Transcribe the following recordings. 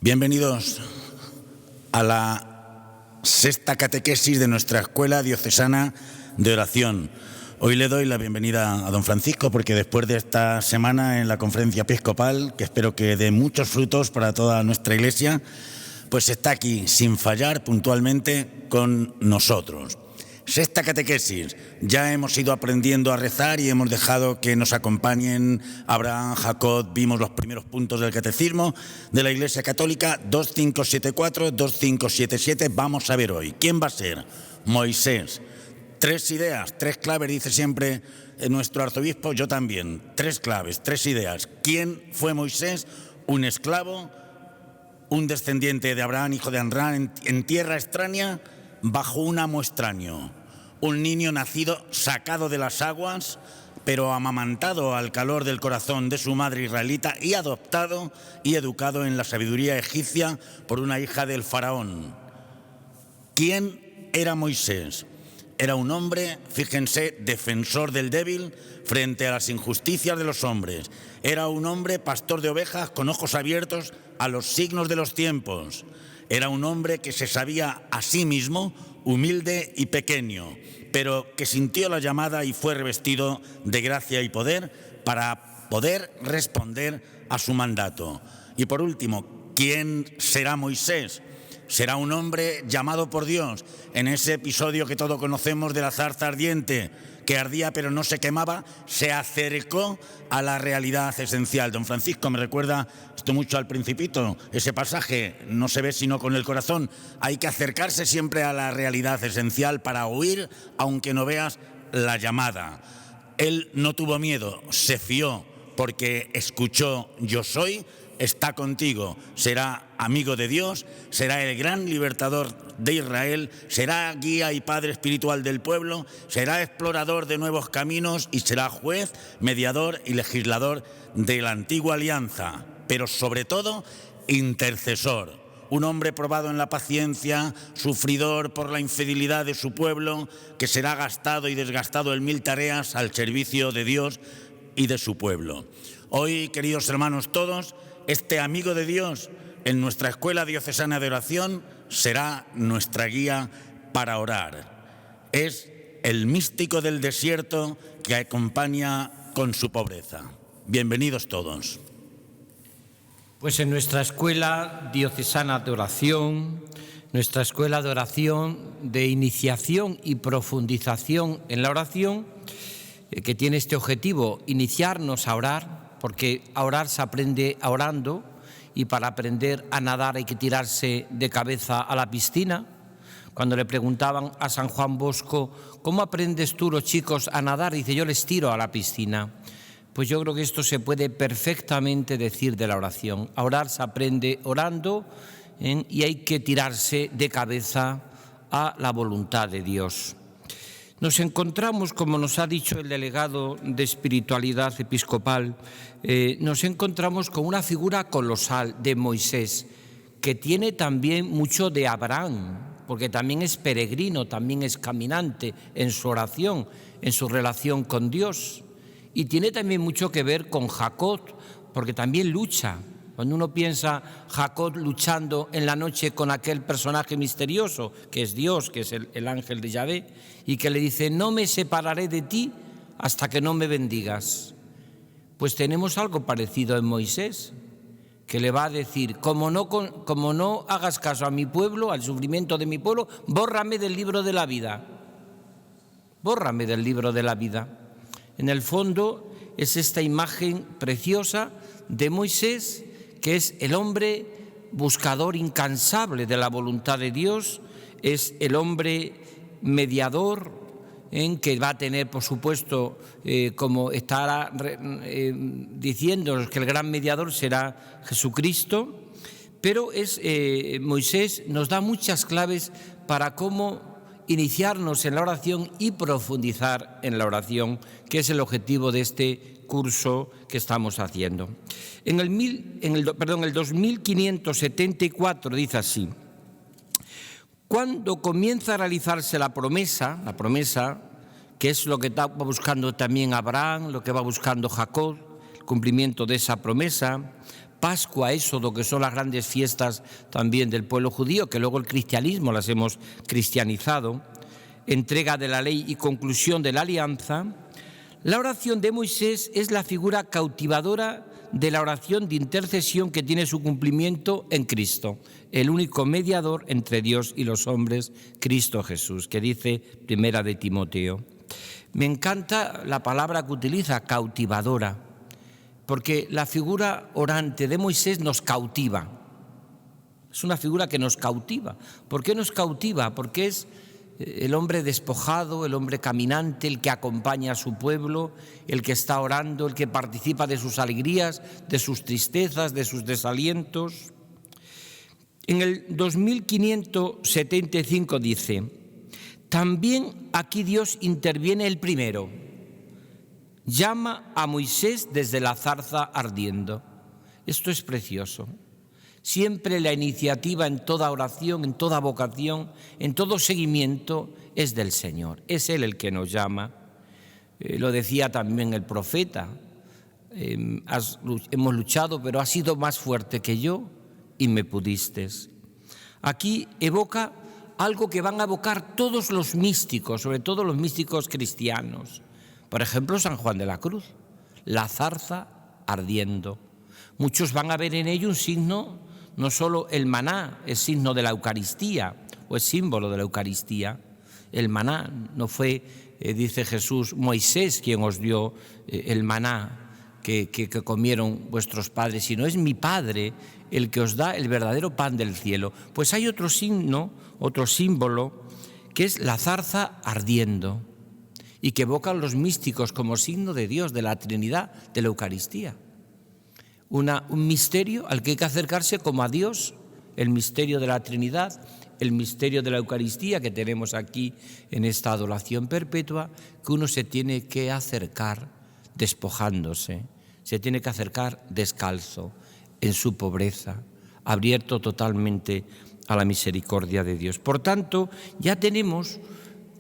Bienvenidos a la sexta catequesis de nuestra Escuela Diocesana de Oración. Hoy le doy la bienvenida a don Francisco porque después de esta semana en la conferencia episcopal, que espero que dé muchos frutos para toda nuestra Iglesia, pues está aquí sin fallar puntualmente con nosotros. Sexta catequesis. Ya hemos ido aprendiendo a rezar y hemos dejado que nos acompañen Abraham, Jacob. Vimos los primeros puntos del catecismo de la Iglesia Católica, 2574, 2577. Vamos a ver hoy. ¿Quién va a ser? Moisés. 3 ideas, 3 claves, dice siempre nuestro arzobispo, yo también. 3 claves, 3 ideas. ¿Quién fue Moisés? Un esclavo, un descendiente de Abraham, hijo de Anrán, en tierra extraña, bajo un amo extraño. Un niño nacido, sacado de las aguas, pero amamantado al calor del corazón de su madre israelita y adoptado y educado en la sabiduría egipcia por una hija del faraón. ¿Quién era Moisés? Era un hombre, fíjense, defensor del débil frente a las injusticias de los hombres. Era un hombre pastor de ovejas con ojos abiertos a los signos de los tiempos. Era un hombre que se sabía a sí mismo humilde y pequeño, pero que sintió la llamada y fue revestido de gracia y poder para poder responder a su mandato. Y por último, ¿quién será Moisés? Será un hombre llamado por Dios en ese episodio que todos conocemos de la zarza ardiente, que ardía pero no se quemaba, se acercó a la realidad esencial. Don Francisco me recuerda esto mucho al Principito, ese pasaje, no se ve sino con el corazón. Hay que acercarse siempre a la realidad esencial para oír, aunque no veas la llamada. Él no tuvo miedo, se fió porque escuchó yo soy. Está contigo, será amigo de Dios, será el gran libertador de Israel, será guía y padre espiritual del pueblo, será explorador de nuevos caminos y será juez, mediador y legislador de la antigua alianza, pero sobre todo intercesor. Un hombre probado en la paciencia, sufridor por la infidelidad de su pueblo, que será gastado y desgastado en 1000 tareas al servicio de Dios y de su pueblo. Hoy, queridos hermanos todos, este amigo de Dios en nuestra Escuela Diocesana de Oración será nuestra guía para orar. Es el místico del desierto que acompaña con su pobreza. Bienvenidos todos. Pues en nuestra Escuela Diocesana de Oración, nuestra Escuela de Oración de iniciación y profundización en la oración, que tiene este objetivo, iniciarnos a orar, porque a orar se aprende orando y para aprender a nadar hay que tirarse de cabeza a la piscina. Cuando le preguntaban a San Juan Bosco, ¿cómo aprendes tú los chicos a nadar? Dice, yo les tiro a la piscina. Pues yo creo que esto se puede perfectamente decir de la oración. A orar se aprende orando y hay que tirarse de cabeza a la voluntad de Dios. Nos encontramos, como nos ha dicho el delegado de espiritualidad episcopal, nos encontramos con una figura colosal de Moisés, que tiene también mucho de Abraham, porque también es peregrino, también es caminante en su oración, en su relación con Dios. Y tiene también mucho que ver con Jacob, porque también lucha. Cuando uno piensa Jacob luchando en la noche con aquel personaje misterioso, que es Dios, que es el ángel de Yahvé, y que le dice, no me separaré de ti hasta que no me bendigas. Pues tenemos algo parecido en Moisés, que le va a decir, como no hagas caso a mi pueblo, al sufrimiento de mi pueblo, bórrame del libro de la vida. Bórrame del libro de la vida. En el fondo es esta imagen preciosa de Moisés, que es el hombre buscador incansable de la voluntad de Dios, es el hombre mediador, en que va a tener, por supuesto, como estará diciendo que el gran mediador será Jesucristo, pero Moisés nos da muchas claves para cómo iniciarnos en la oración y profundizar en la oración, que es el objetivo de este curso que estamos haciendo. En el 2574 dice así: cuando comienza a realizarse la promesa, que es lo que va buscando también Abraham, lo que va buscando Jacob, el cumplimiento de esa promesa, Pascua, Éxodo, que son las grandes fiestas también del pueblo judío, que luego el cristianismo las hemos cristianizado, entrega de la ley y conclusión de la alianza. La oración de Moisés es la figura cautivadora de la oración de intercesión que tiene su cumplimiento en Cristo, el único mediador entre Dios y los hombres, Cristo Jesús, que dice Primera de Timoteo. Me encanta la palabra que utiliza, cautivadora, porque la figura orante de Moisés nos cautiva. Es una figura que nos cautiva. ¿Por qué nos cautiva? Porque es el hombre despojado, el hombre caminante, el que acompaña a su pueblo, el que está orando, el que participa de sus alegrías, de sus tristezas, de sus desalientos. En el 2575 dice: también aquí Dios interviene el primero. Llama a Moisés desde la zarza ardiendo. Esto es precioso. Siempre la iniciativa en toda oración, en toda vocación, en todo seguimiento es del Señor. Es Él el que nos llama. Lo decía también el profeta. Hemos luchado, pero has sido más fuerte que yo y me pudiste. Aquí evoca algo que van a evocar todos los místicos, sobre todo los místicos cristianos. Por ejemplo, San Juan de la Cruz, la zarza ardiendo. Muchos van a ver en ello un signo, no solo el maná, es signo de la Eucaristía o es símbolo de la Eucaristía. El maná no fue, dice Jesús, Moisés quien os dio el maná que comieron vuestros padres, sino es mi Padre el que os da el verdadero pan del cielo. Pues hay otro signo, otro símbolo, que es la zarza ardiendo, y que evocan los místicos como signo de Dios, de la Trinidad, de la Eucaristía. Un misterio al que hay que acercarse como a Dios, el misterio de la Trinidad, el misterio de la Eucaristía que tenemos aquí en esta adoración perpetua, que uno se tiene que acercar despojándose, se tiene que acercar descalzo, en su pobreza, abierto totalmente a la misericordia de Dios. Por tanto, ya tenemos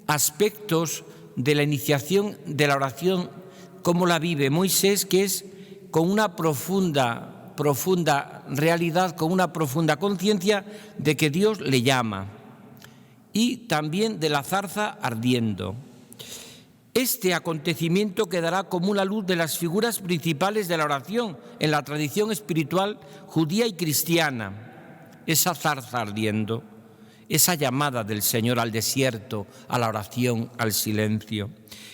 aspectos de la iniciación de la oración, como la vive Moisés, que es con una profunda realidad, con una profunda conciencia de que Dios le llama, y también de la zarza ardiendo. Este acontecimiento quedará como una luz de las figuras principales de la oración en la tradición espiritual judía y cristiana. Esa zarza ardiendo, esa llamada del Señor al desierto, a la oración, al silencio.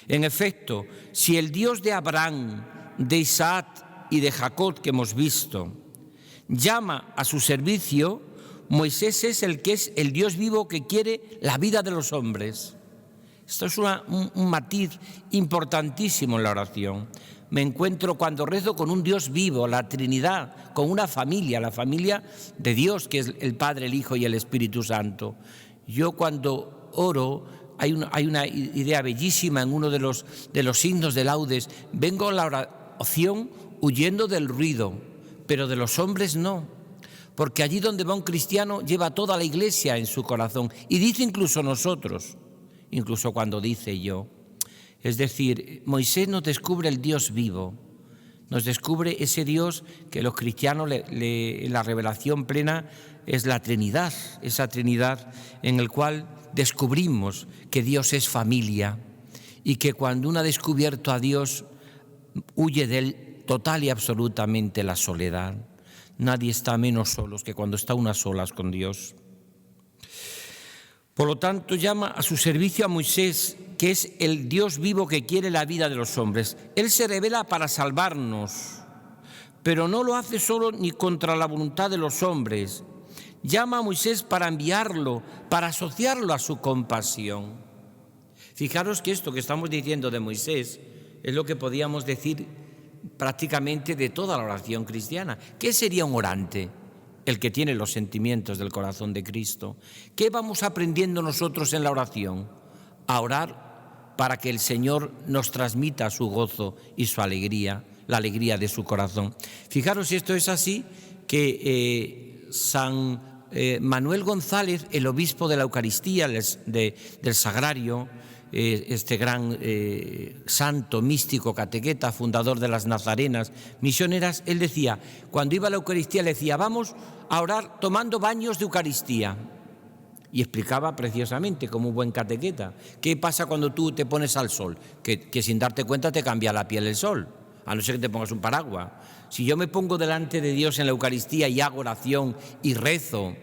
En efecto, si el Dios de Abraham, de Isaac y de Jacob que hemos visto llama a su servicio, Moisés es el Dios vivo que quiere la vida de los hombres. Esto es un matiz importantísimo en la oración. Me encuentro cuando rezo con un Dios vivo, la Trinidad, con una familia, la familia de Dios, que es el Padre, el Hijo y el Espíritu Santo. Yo cuando oro, hay una idea bellísima en uno de los signos de laudes. Vengo a la oración huyendo del ruido, pero de los hombres no. Porque allí donde va un cristiano lleva toda la iglesia en su corazón y dice incluso nosotros. Incluso cuando dice yo. Es decir, Moisés nos descubre el Dios vivo, nos descubre ese Dios que los cristianos, en la revelación plena, es la Trinidad, esa Trinidad en la cual descubrimos que Dios es familia y que cuando uno ha descubierto a Dios, huye de él total y absolutamente la soledad. Nadie está menos solos que cuando está uno a solas con Dios. Por lo tanto, llama a su servicio a Moisés, que es el Dios vivo que quiere la vida de los hombres. Él se revela para salvarnos, pero no lo hace solo ni contra la voluntad de los hombres. Llama a Moisés para enviarlo, para asociarlo a su compasión. Fijaros que esto que estamos diciendo de Moisés es lo que podíamos decir prácticamente de toda la oración cristiana. ¿Qué sería un orante? El que tiene los sentimientos del corazón de Cristo. ¿Qué vamos aprendiendo nosotros en la oración? A orar para que el Señor nos transmita su gozo y su alegría, la alegría de su corazón. Fijaros si esto es así, que San Manuel González, el obispo de la Eucaristía, del Sagrario, este gran santo, místico, catequeta, fundador de las Nazarenas misioneras, él decía, cuando iba a la Eucaristía, le decía, vamos a orar tomando baños de Eucaristía. Y explicaba preciosamente, como un buen catequeta, qué pasa cuando tú te pones al sol, que sin darte cuenta te cambia la piel el sol, a no ser que te pongas un paraguas. Si yo me pongo delante de Dios en la Eucaristía y hago oración y rezo,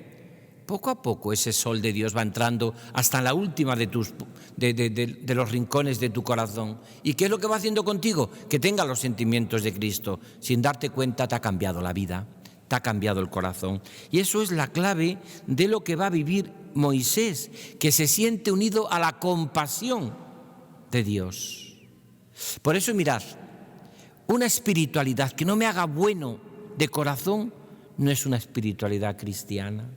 poco a poco ese sol de Dios va entrando hasta la última de los rincones de tu corazón. ¿Y qué es lo que va haciendo contigo? Que tengas los sentimientos de Cristo. Sin darte cuenta te ha cambiado la vida, te ha cambiado el corazón. Y eso es la clave de lo que va a vivir Moisés, que se siente unido a la compasión de Dios. Por eso mirad, una espiritualidad que no me haga bueno de corazón no es una espiritualidad cristiana.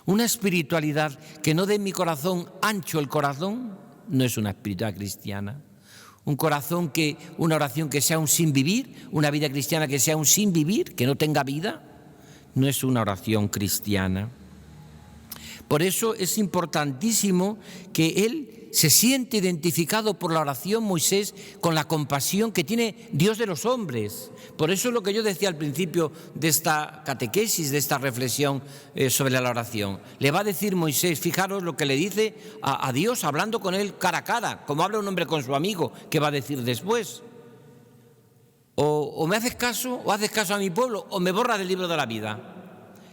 Una espiritualidad que no dé en mi corazón ancho el corazón no es una espiritualidad cristiana. Una oración que sea un sin vivir, una vida cristiana que sea un sin vivir, que no tenga vida, no es una oración cristiana. Por eso es importantísimo que él se siente identificado por la oración, Moisés, con la compasión que tiene Dios de los hombres. Por eso es lo que yo decía al principio de esta catequesis, de esta reflexión sobre la oración. Le va a decir Moisés, fijaros lo que le dice a Dios, hablando con él cara a cara, como habla un hombre con su amigo, ¿qué va a decir después? O me haces caso, o haces caso a mi pueblo, o me borras del libro de la vida.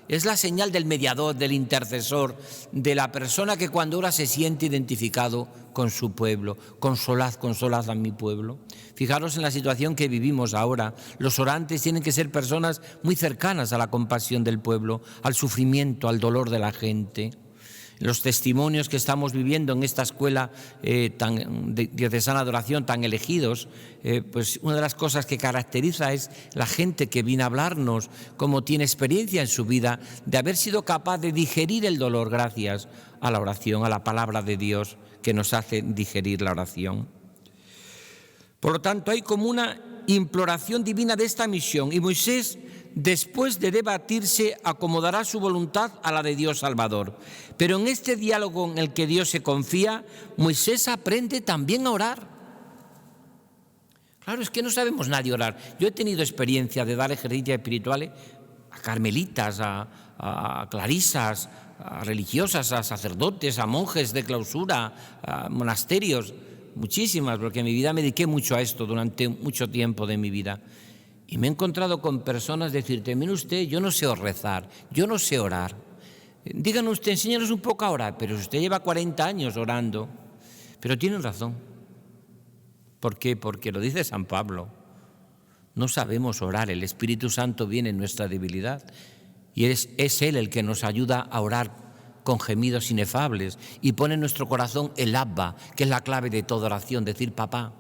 Es la señal del mediador, del intercesor, de la persona que cuando ora se siente identificado con su pueblo. Consolad a mi pueblo. Fijaros en la situación que vivimos ahora. Los orantes tienen que ser personas muy cercanas a la compasión del pueblo, al sufrimiento, al dolor de la gente. Los testimonios que estamos viviendo en esta escuela diocesana de oración, tan elegidos, pues una de las cosas que caracteriza es la gente que viene a hablarnos, cómo tiene experiencia en su vida de haber sido capaz de digerir el dolor gracias a la oración, a la palabra de Dios que nos hace digerir la oración. Por lo tanto, hay como una imploración divina de esta misión y Moisés, después de debatirse, acomodará su voluntad a la de Dios Salvador. Pero en este diálogo en el que Dios se confía, Moisés aprende también a orar. Claro, es que no sabemos nadie orar. Yo he tenido experiencia de dar ejercicios espirituales a carmelitas, a clarisas, a religiosas, a sacerdotes, a monjes de clausura, a monasterios, muchísimas, porque en mi vida me dediqué mucho a esto durante mucho tiempo de mi vida. Y me he encontrado con personas decirte, mire usted, yo no sé rezar, yo no sé orar. Díganos usted, enséñanos un poco a orar, pero si usted lleva 40 años orando. Pero tienen razón. ¿Por qué? Porque lo dice San Pablo. No sabemos orar, el Espíritu Santo viene en nuestra debilidad y es Él el que nos ayuda a orar con gemidos inefables y pone en nuestro corazón el Abba, que es la clave de toda oración, decir papá.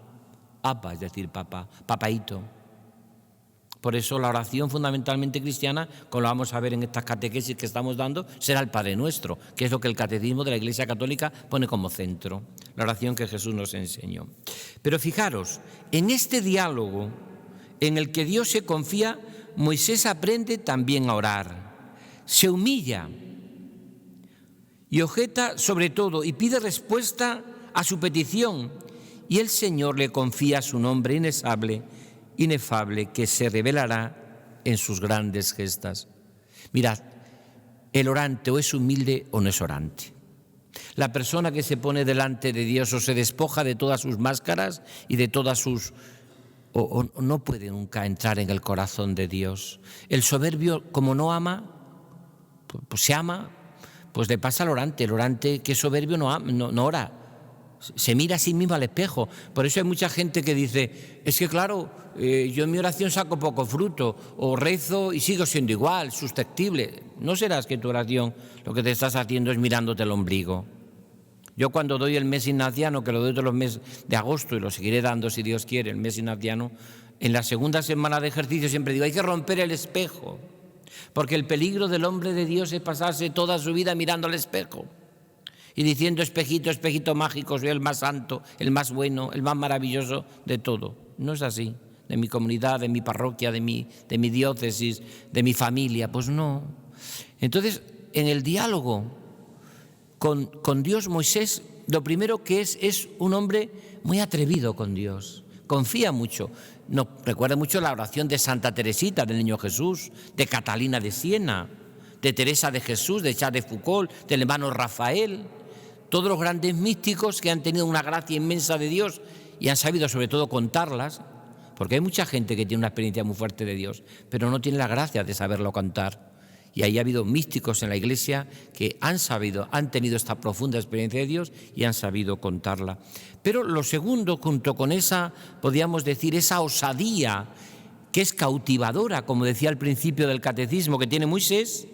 Abba es decir papá, papaíto. Por eso la oración fundamentalmente cristiana, como lo vamos a ver en estas catequesis que estamos dando, será el Padre Nuestro, que es lo que el Catecismo de la Iglesia Católica pone como centro, la oración que Jesús nos enseñó. Pero fijaros, en este diálogo en el que Dios se confía, Moisés aprende también a orar, se humilla y objeta sobre todo y pide respuesta a su petición, y el Señor le confía su nombre inefable que se revelará en sus grandes gestas. Mirad, el orante o es humilde o no es orante. La persona que se pone delante de Dios o se despoja de todas sus máscaras y de todas sus... o no puede nunca entrar en el corazón de Dios. El soberbio, como no ama, pues se ama, pues le pasa al orante. El orante que es soberbio no ora. Se mira a sí mismo al espejo. Por eso hay mucha gente que dice, es que claro, yo en mi oración saco poco fruto, o rezo y sigo siendo igual, susceptible. ¿No serás que tu oración lo que te estás haciendo es mirándote el ombligo? Yo cuando doy el mes ignaciano, que lo doy todos los meses de agosto y lo seguiré dando si Dios quiere, el mes ignaciano, en la segunda semana de ejercicio siempre digo, hay que romper el espejo, porque el peligro del hombre de Dios es pasarse toda su vida mirando al espejo y diciendo, espejito, espejito mágico, soy el más santo, el más bueno, el más maravilloso de todo. No es así, de mi comunidad, de mi parroquia, de mi diócesis, de mi familia, pues no. Entonces, en el diálogo con Dios, Moisés Lo primero que es un hombre muy atrevido con Dios, confía mucho. Nos recuerda mucho la oración de Santa Teresita, del Niño Jesús, de Catalina de Siena, de Teresa de Jesús, de Charles de Foucault, del hermano Rafael. Todos los grandes místicos que han tenido una gracia inmensa de Dios y han sabido sobre todo contarlas, porque hay mucha gente que tiene una experiencia muy fuerte de Dios, pero no tiene la gracia de saberlo contar. Y ahí ha habido místicos en la Iglesia que han tenido esta profunda experiencia de Dios y han sabido contarla. Pero lo segundo, junto con esa, podríamos decir, esa osadía que es cautivadora, como decía al principio del catecismo, que tiene Moisés,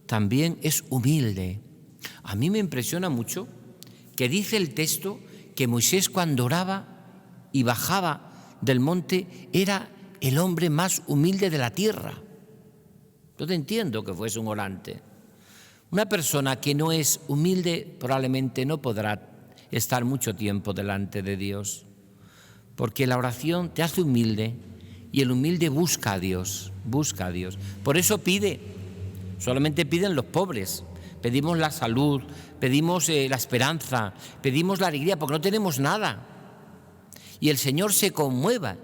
también es humilde. A mí me impresiona mucho que dice el texto que Moisés, cuando oraba y bajaba del monte, era el hombre más humilde de la tierra. Yo te entiendo que fuese un orante. Una persona que no es humilde probablemente no podrá estar mucho tiempo delante de Dios, porque la oración te hace humilde y el humilde busca a Dios, busca a Dios. Por eso pide, solamente piden los pobres. Pedimos la salud, pedimos la esperanza, pedimos la alegría, porque no tenemos nada. Y el Señor se conmueve,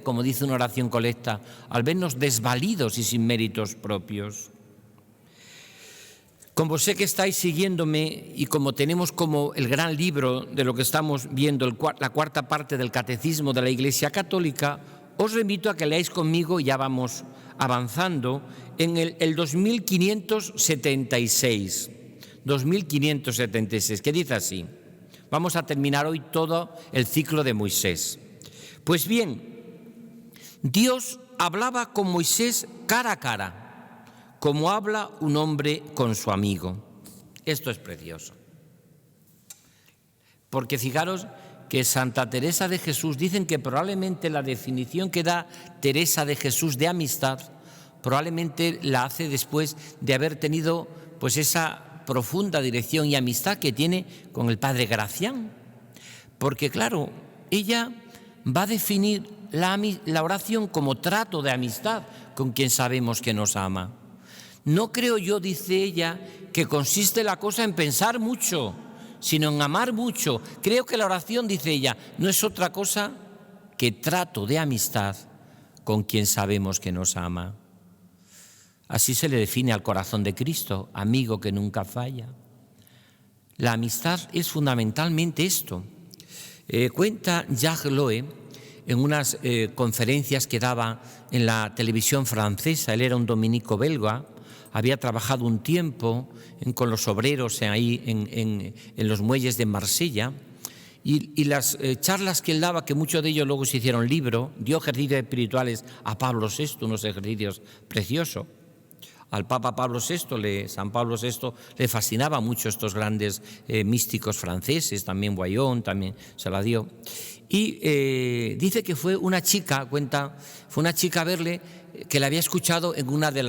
como dice una oración colecta, al vernos desvalidos y sin méritos propios. Como sé que estáis siguiéndome y como tenemos como el gran libro de lo que estamos viendo, la cuarta parte del Catecismo de la Iglesia Católica, os remito a que leáis conmigo, ya vamos avanzando, en el 2576, que dice así. Vamos a terminar hoy todo el ciclo de Moisés. Pues bien, Dios hablaba con Moisés cara a cara, como habla un hombre con su amigo. Esto es precioso. Porque fijaros que Santa Teresa de Jesús, dicen que probablemente la definición que da Teresa de Jesús de amistad, probablemente la hace después de haber tenido pues esa profunda dirección y amistad que tiene con el padre Gracián. Porque claro, ella va a definir la oración como trato de amistad con quien sabemos que nos ama. No creo yo, dice ella, que consiste la cosa en pensar mucho, sino en amar mucho. Creo que la oración, dice ella, no es otra cosa que trato de amistad con quien sabemos que nos ama. Así se le define al corazón de Cristo, amigo que nunca falla. La amistad es fundamentalmente esto. Cuenta Jacques Loé en unas conferencias que daba en la televisión francesa. Él era un dominico belga, había trabajado un tiempo con los obreros ahí en los muelles de Marsella, y las charlas que él daba, que muchos de ellos luego se hicieron libro, dio ejercicios espirituales a Pablo VI, unos ejercicios preciosos. Al Papa Pablo VI, San Pablo VI, le fascinaba mucho estos grandes místicos franceses, también Boyon, también se la dio. Y dice que fue una chica a verle, que le había escuchado en una de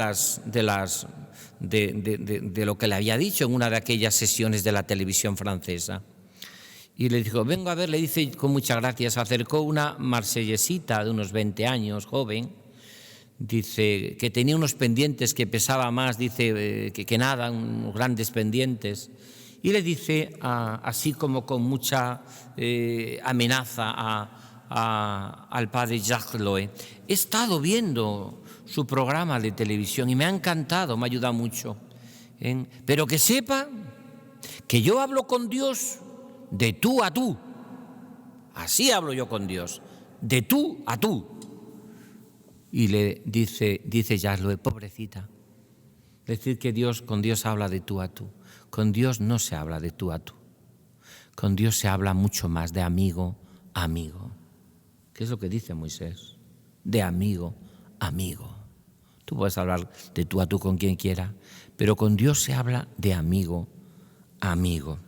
lo que le había dicho en una de aquellas sesiones de la televisión francesa. Y le dijo, vengo a ver, le dice con muchas gracias, se acercó una marsellesita de unos 20 años, joven, dice que tenía unos pendientes que pesaba más, dice que nada, unos grandes pendientes. Y le dice, así como con mucha amenaza al padre Jacques Loé, he estado viendo su programa de televisión y me ha encantado, me ha ayudado mucho. Pero que sepa que yo hablo con Dios de tú a tú. Así hablo yo con Dios, de tú a tú. Y le dice Jacques Loé, pobrecita, decir que con Dios habla de tú a tú. Con Dios no se habla de tú a tú. Con Dios se habla mucho más de amigo a amigo. ¿Qué es lo que dice Moisés? De amigo a amigo. Tú puedes hablar de tú a tú con quien quiera, pero con Dios se habla de amigo a amigo.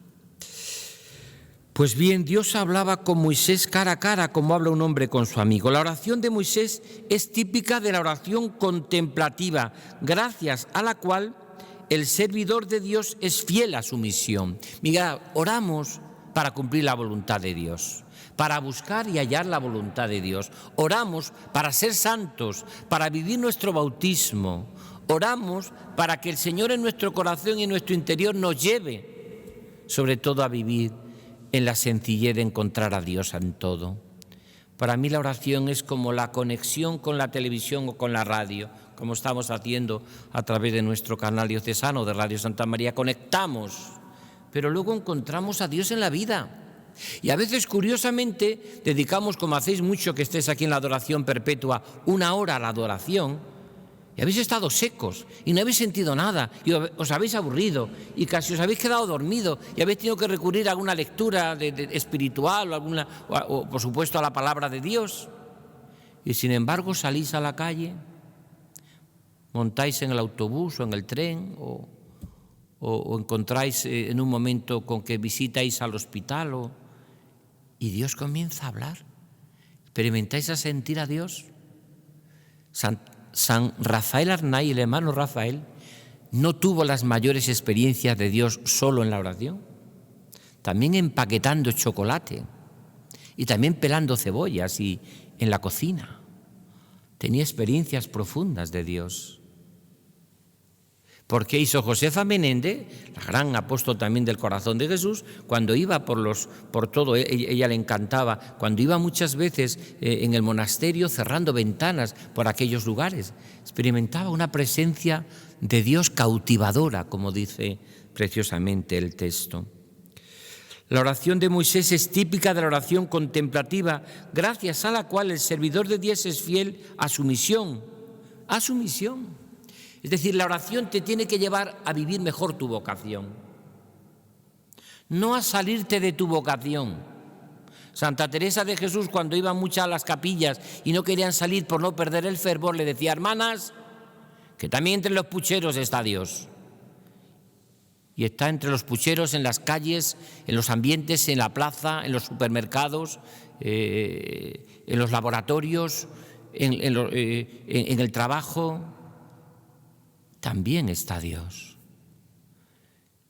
Pues bien, Dios hablaba con Moisés cara a cara, como habla un hombre con su amigo. La oración de Moisés es típica de la oración contemplativa, gracias a la cual el servidor de Dios es fiel a su misión. Mira, oramos para cumplir la voluntad de Dios, para buscar y hallar la voluntad de Dios. Oramos para ser santos, para vivir nuestro bautismo. Oramos para que el Señor en nuestro corazón y en nuestro interior nos lleve sobre todo a vivir en la sencillez de encontrar a Dios en todo. Para mí la oración es como la conexión con la televisión o con la radio, como estamos haciendo a través de nuestro canal diocesano de Radio Santa María. Conectamos, pero luego encontramos a Dios en la vida. Y a veces, curiosamente, dedicamos, como hacéis mucho que estéis aquí en la adoración perpetua, 1 hora a la adoración, y habéis estado secos y no habéis sentido nada, y os habéis aburrido y casi os habéis quedado dormido y habéis tenido que recurrir a alguna lectura espiritual o, por supuesto, a la palabra de Dios. Y sin embargo salís a la calle, montáis en el autobús o en el tren o encontráis en un momento con que visitáis al hospital y Dios comienza a hablar. ¿Experimentáis a sentir a Dios? San Rafael Arnay, el hermano Rafael, no tuvo las mayores experiencias de Dios solo en la oración, también empaquetando chocolate y también pelando cebollas y en la cocina. Tenía experiencias profundas de Dios. ¿Por qué hizo Josefa Menéndez, la gran apóstol también del corazón de Jesús, cuando iba por todo, ella le encantaba, cuando iba muchas veces en el monasterio cerrando ventanas por aquellos lugares, experimentaba una presencia de Dios cautivadora, como dice preciosamente el texto? La oración de Moisés es típica de la oración contemplativa, gracias a la cual el servidor de Dios es fiel a su misión, Es decir, la oración te tiene que llevar a vivir mejor tu vocación, no a salirte de tu vocación. Santa Teresa de Jesús, cuando iban muchas a las capillas y no querían salir por no perder el fervor, le decía: hermanas, que también entre los pucheros está Dios. Y está entre los pucheros, en las calles, en los ambientes, en la plaza, en los supermercados, en los laboratorios, en el trabajo. También está Dios.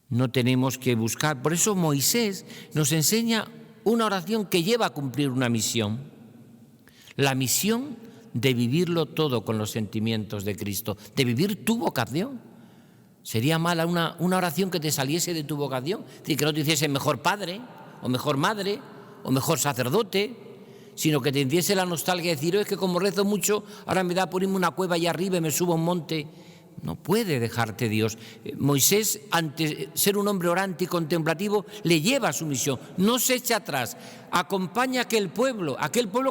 No tenemos que buscar. Por eso Moisés nos enseña una oración que lleva a cumplir una misión. La misión de vivirlo todo con los sentimientos de Cristo, de vivir tu vocación. Sería mala una oración que te saliese de tu vocación, es decir, que no te hiciese mejor padre, o mejor madre, o mejor sacerdote, sino que te hiciese la nostalgia de decir: es que como rezo mucho, ahora me da por irme a una cueva allá arriba y me subo a un monte. No puede dejarte Dios. Moisés, ante ser un hombre orante y contemplativo, le lleva a su misión. No se echa atrás. Acompaña a aquel pueblo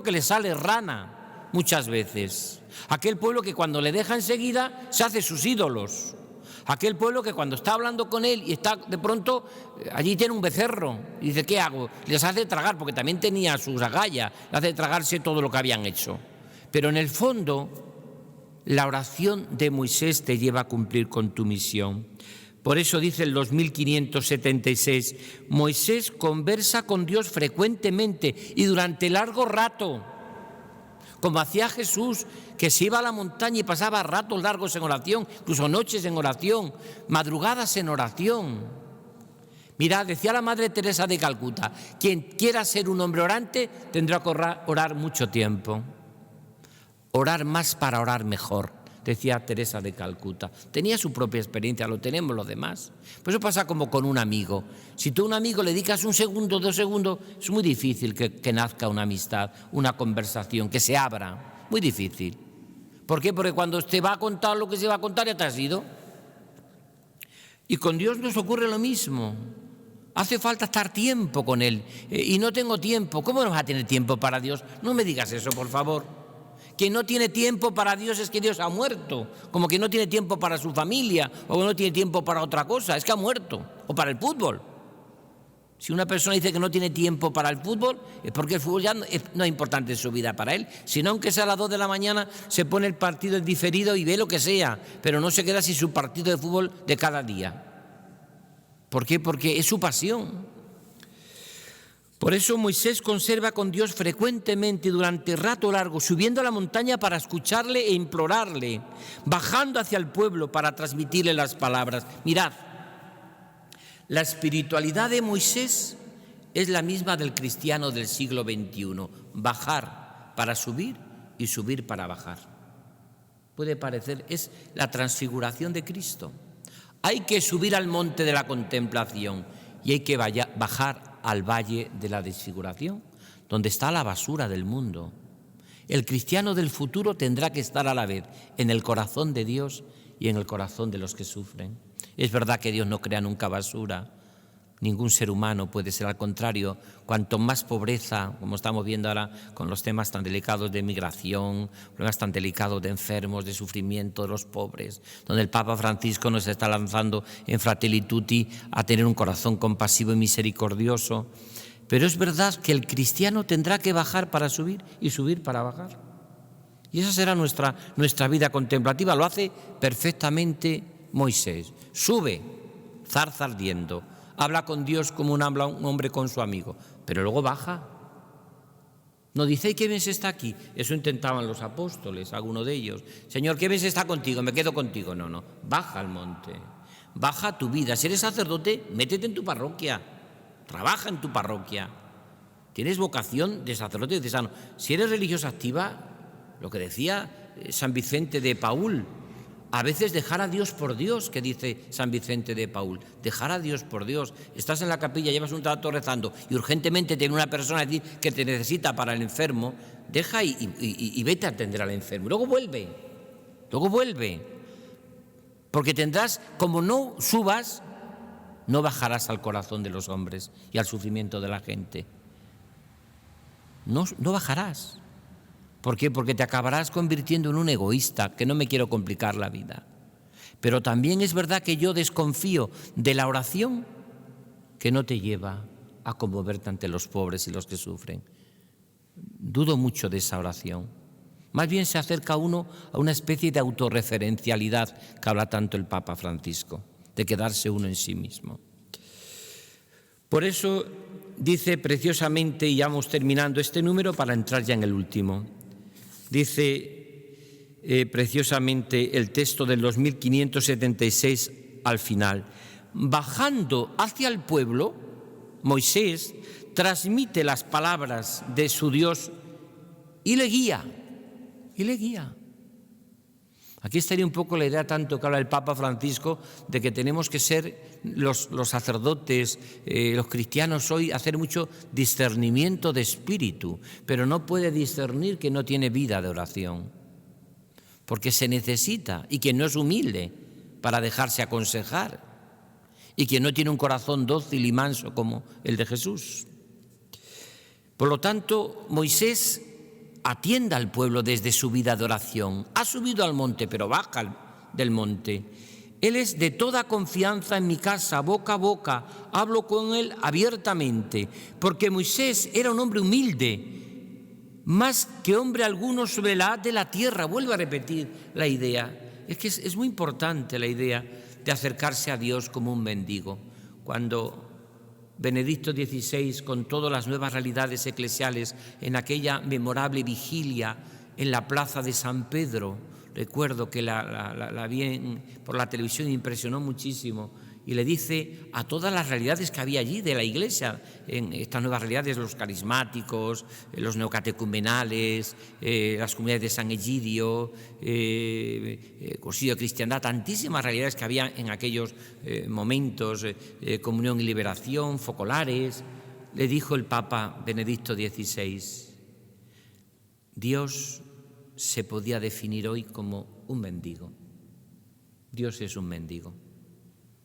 que le sale rana muchas veces. Aquel pueblo que cuando le deja enseguida se hace sus ídolos. Aquel pueblo que cuando está hablando con él y está de pronto, allí tiene un becerro y dice: ¿qué hago? Les hace tragar, porque también tenía sus agallas, le hace tragarse todo lo que habían hecho. Pero en el fondo, la oración de Moisés te lleva a cumplir con tu misión. Por eso dice el 2576, Moisés conversa con Dios frecuentemente y durante largo rato, como hacía Jesús, que se iba a la montaña y pasaba ratos largos en oración, incluso noches en oración, madrugadas en oración. Mirad, decía la Madre Teresa de Calcuta: quien quiera ser un hombre orante tendrá que orar mucho tiempo. Orar más para orar mejor, decía Teresa de Calcuta. Tenía su propia experiencia, lo tenemos los demás. Pues eso pasa como con un amigo. Si tú a un amigo le dedicas 1 segundo, 2 segundos, es muy difícil que nazca una amistad, una conversación, que se abra. Muy difícil. ¿Por qué? Porque cuando te va a contar lo que se va a contar ya te has ido. Y con Dios nos ocurre lo mismo. Hace falta estar tiempo con Él. Y no tengo tiempo. ¿Cómo no vas a tener tiempo para Dios? No me digas eso, por favor. Quien no tiene tiempo para Dios es que Dios ha muerto, como que no tiene tiempo para su familia o no tiene tiempo para otra cosa, es que ha muerto, o para el fútbol. Si una persona dice que no tiene tiempo para el fútbol, es porque el fútbol ya no es importante en su vida para él, sino aunque sea a las 2 de la mañana se pone el partido en diferido y ve lo que sea, pero no se queda sin su partido de fútbol de cada día. ¿Por qué? Porque es su pasión. Por eso Moisés conserva con Dios frecuentemente durante rato largo, subiendo a la montaña para escucharle e implorarle, bajando hacia el pueblo para transmitirle las palabras. Mirad, la espiritualidad de Moisés es la misma del cristiano del siglo XXI, bajar para subir y subir para bajar. Puede parecer, es la transfiguración de Cristo. Hay que subir al monte de la contemplación y hay que bajar al valle de la desfiguración, donde está la basura del mundo. El cristiano del futuro tendrá que estar a la vez en el corazón de Dios y en el corazón de los que sufren. Es verdad que Dios no crea nunca basura. Ningún ser humano puede ser, al contrario, cuanto más pobreza, como estamos viendo ahora con los temas tan delicados de migración, problemas tan delicados de enfermos, de sufrimiento de los pobres, donde el Papa Francisco nos está lanzando en Fratelli Tutti a tener un corazón compasivo y misericordioso. Pero es verdad que el cristiano tendrá que bajar para subir y subir para bajar. Y esa será nuestra vida contemplativa. Lo hace perfectamente Moisés. Sube, zarza ardiendo. Habla con Dios como un hombre con su amigo, pero luego baja. No dice, ¿qué ves está aquí? Eso intentaban los apóstoles, alguno de ellos. Señor, ¿qué ves está contigo? Me quedo contigo. No, baja al monte, baja tu vida. Si eres sacerdote, métete en tu parroquia, trabaja en tu parroquia. Tienes vocación de sacerdote diocesano. Si eres religiosa activa, lo que decía San Vicente de Paúl, a veces dejar a Dios por Dios, que dice San Vicente de Paúl, dejar a Dios por Dios. Estás en la capilla, llevas un rato rezando y urgentemente tiene una persona que te necesita para el enfermo, deja y vete a atender al enfermo. Luego vuelve. Porque tendrás, como no subas, no bajarás al corazón de los hombres y al sufrimiento de la gente. No bajarás. ¿Por qué? Porque te acabarás convirtiendo en un egoísta, que no me quiero complicar la vida. Pero también es verdad que yo desconfío de la oración que no te lleva a conmoverte ante los pobres y los que sufren. Dudo mucho de esa oración. Más bien se acerca uno a una especie de autorreferencialidad que habla tanto el Papa Francisco, de quedarse uno en sí mismo. Por eso dice preciosamente, y ya vamos terminando este número para entrar ya en el último, dice preciosamente el texto del 2576 al final. Bajando hacia el pueblo, Moisés transmite las palabras de su Dios y le guía. Aquí estaría un poco la idea tanto que habla el Papa Francisco de que tenemos que ser los sacerdotes, los cristianos hoy, hacer mucho discernimiento de espíritu, pero no puede discernir que no tiene vida de oración, porque se necesita, y quien no es humilde para dejarse aconsejar, y quien no tiene un corazón dócil y manso como el de Jesús. Por lo tanto, Moisés atienda al pueblo desde su vida de oración. Ha subido al monte, pero baja del monte. Él es de toda confianza en mi casa, boca a boca. Hablo con él abiertamente, porque Moisés era un hombre humilde, más que hombre alguno sobre la haz de la tierra. Vuelvo a repetir la idea. Es que es muy importante la idea de acercarse a Dios como un mendigo. Cuando Benedicto XVI, con todas las nuevas realidades eclesiales, en aquella memorable vigilia en la plaza de San Pedro, recuerdo que la vi por la televisión, impresionó muchísimo, y le dice a todas las realidades que había allí de la Iglesia, en estas nuevas realidades, los carismáticos, los neocatecumenales, las comunidades de San Egidio, Cursillo de Cristiandad, tantísimas realidades que había en aquellos momentos, comunión y liberación, focolares. Le dijo el Papa Benedicto XVI, Dios se podía definir hoy como un mendigo. Dios es un mendigo.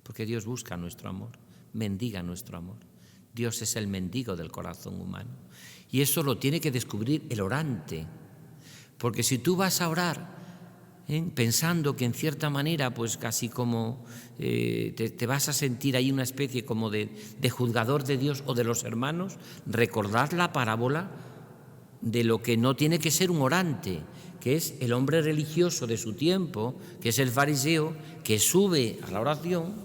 Porque Dios busca nuestro amor, mendiga nuestro amor. Dios es el mendigo del corazón humano. Y eso lo tiene que descubrir el orante. Porque si tú vas a orar pensando que en cierta manera, pues casi como te vas a sentir ahí una especie como de juzgador de Dios o de los hermanos, recordad la parábola de lo que no tiene que ser un orante, que es el hombre religioso de su tiempo, que es el fariseo, que sube a la oración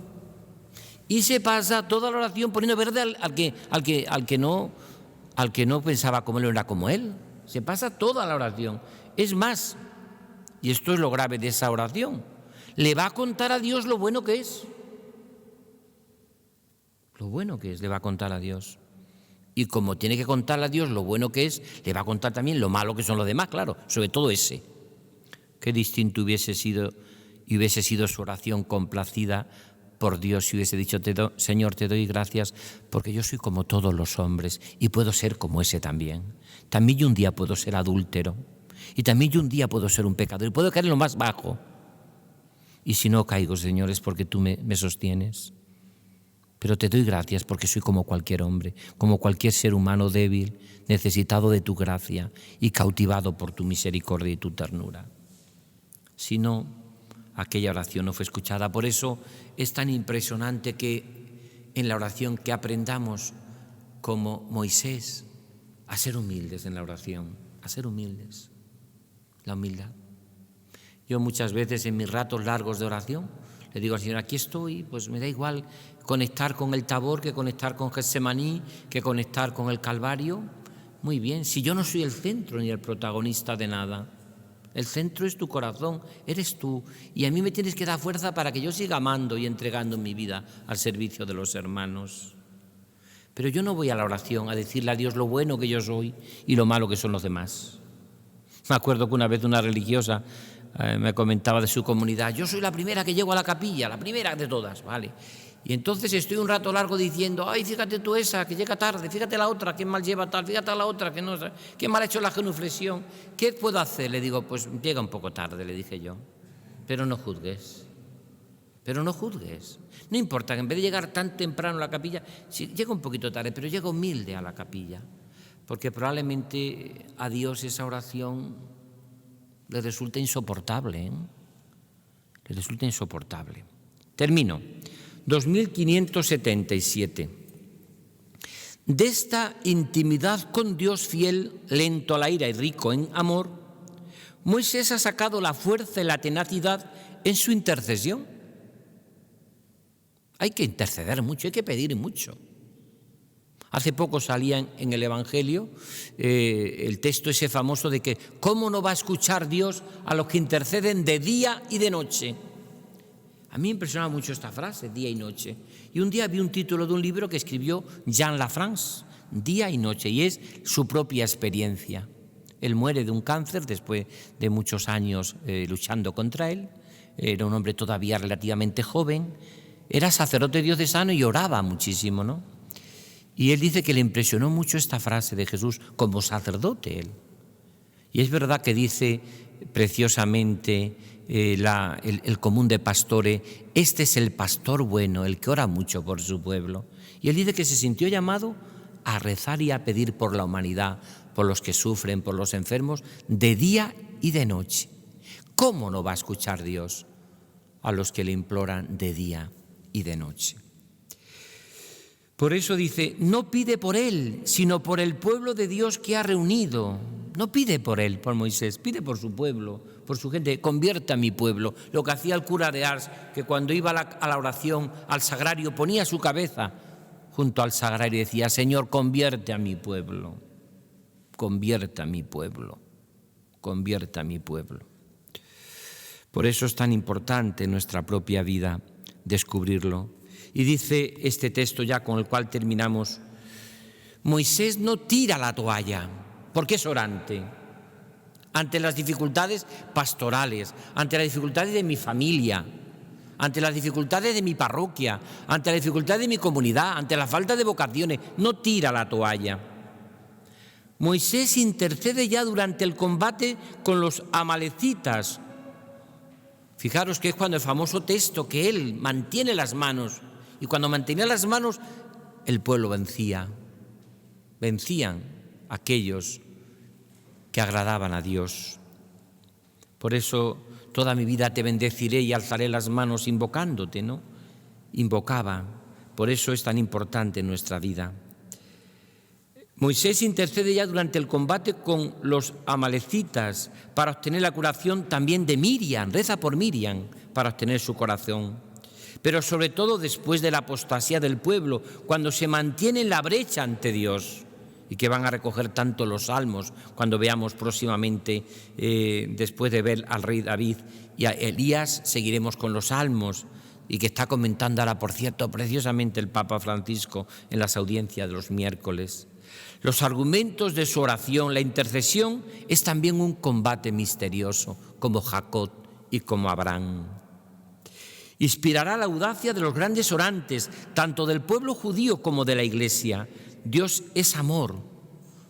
y se pasa toda la oración poniendo verde al que no pensaba como él, no era como él. Se pasa toda la oración. Es más, y esto es lo grave de esa oración, le va a contar a Dios lo bueno que es. Lo bueno que es, le va a contar a Dios. Y como tiene que contarle a Dios lo bueno que es, le va a contar también lo malo que son los demás, claro, sobre todo ese. Qué distinto hubiese sido su oración complacida por Dios si hubiese dicho, Señor, te doy gracias porque yo soy como todos los hombres y puedo ser como ese también. También yo un día puedo ser adúltero y también yo un día puedo ser un pecador y puedo caer en lo más bajo. Y si no caigo, Señor, es porque tú me sostienes. Pero te doy gracias porque soy como cualquier hombre, como cualquier ser humano débil, necesitado de tu gracia y cautivado por tu misericordia y tu ternura. Si no, aquella oración no fue escuchada. Por eso es tan impresionante que en la oración que aprendamos como Moisés a ser humildes en la oración, a ser humildes, la humildad. Yo muchas veces en mis ratos largos de oración le digo al Señor, aquí estoy, pues me da igual conectar con el Tabor que conectar con Getsemaní, que conectar con el Calvario. Muy bien, si yo no soy el centro ni el protagonista de nada, el centro es tu corazón, eres tú, y a mí me tienes que dar fuerza para que yo siga amando y entregando mi vida al servicio de los hermanos. Pero yo no voy a la oración a decirle a Dios lo bueno que yo soy y lo malo que son los demás. Me acuerdo que una vez una religiosa me comentaba de su comunidad, yo soy la primera que llego a la capilla, la primera de todas, ¿vale? Y entonces estoy un rato largo diciendo, ay, fíjate tú esa, que llega tarde, fíjate la otra, que mal lleva tal, fíjate a la otra, que no, que mal ha hecho la genuflexión, ¿qué puedo hacer? Le digo, pues llega un poco tarde, le dije yo, pero no juzgues, no importa que en vez de llegar tan temprano a la capilla, si llega un poquito tarde, pero llega humilde a la capilla, porque probablemente a Dios esa oración le resulta insoportable, ¿eh? Le resulta insoportable. Termino. 2577. De esta intimidad con Dios fiel, lento a la ira y rico en amor, Moisés ha sacado la fuerza y la tenacidad en su intercesión. Hay que interceder mucho, hay que pedir mucho. Hace poco salía en el Evangelio el texto ese famoso de que ¿cómo no va a escuchar Dios a los que interceden de día y de noche? A mí me impresionaba mucho esta frase, día y noche. Y un día vi un título de un libro que escribió Jean Lafrance, Día y Noche, y es su propia experiencia. Él muere de un cáncer después de muchos años luchando contra él. Era un hombre todavía relativamente joven, era sacerdote diocesano y oraba muchísimo, ¿no? Y él dice que le impresionó mucho esta frase de Jesús como sacerdote él. Y es verdad que dice preciosamente el común de pastores, este es el pastor bueno, el que ora mucho por su pueblo. Y él dice que se sintió llamado a rezar y a pedir por la humanidad, por los que sufren, por los enfermos, de día y de noche. ¿Cómo no va a escuchar Dios a los que le imploran de día y de noche? Por eso dice, no pide por él, sino por el pueblo de Dios que ha reunido. No pide por él, por Moisés, pide por su pueblo, por su gente. Convierta a mi pueblo. Lo que hacía el cura de Ars, que cuando iba a la oración, al sagrario, ponía su cabeza junto al sagrario y decía, Señor, convierte a mi pueblo. Convierta a mi pueblo. Convierta a mi pueblo. Por eso es tan importante en nuestra propia vida descubrirlo. Y dice este texto ya con el cual terminamos, Moisés no tira la toalla, porque es orante. Ante las dificultades pastorales, ante las dificultades de mi familia, ante las dificultades de mi parroquia, ante las dificultades de mi comunidad, ante la falta de vocaciones, no tira la toalla. Moisés intercede ya durante el combate con los amalecitas. Fijaros que es cuando el famoso texto que él mantiene las manos, y cuando mantenía las manos, el pueblo vencía. Vencían aquellos que agradaban a Dios. Por eso toda mi vida te bendeciré y alzaré las manos invocándote, ¿no? Invocaba. Por eso es tan importante en nuestra vida. Moisés intercede ya durante el combate con los amalecitas para obtener la curación también de Miriam. Reza por Miriam para obtener su corazón. Pero sobre todo después de la apostasía del pueblo, cuando se mantiene en la brecha ante Dios, y que van a recoger tanto los salmos cuando veamos próximamente, después de ver al rey David y a Elías, seguiremos con los salmos, y que está comentando ahora, por cierto, preciosamente el Papa Francisco en las audiencias de los miércoles. Los argumentos de su oración, la intercesión, es también un combate misterioso, como Jacob y como Abraham. Inspirará la audacia de los grandes orantes, tanto del pueblo judío como de la Iglesia. Dios es amor,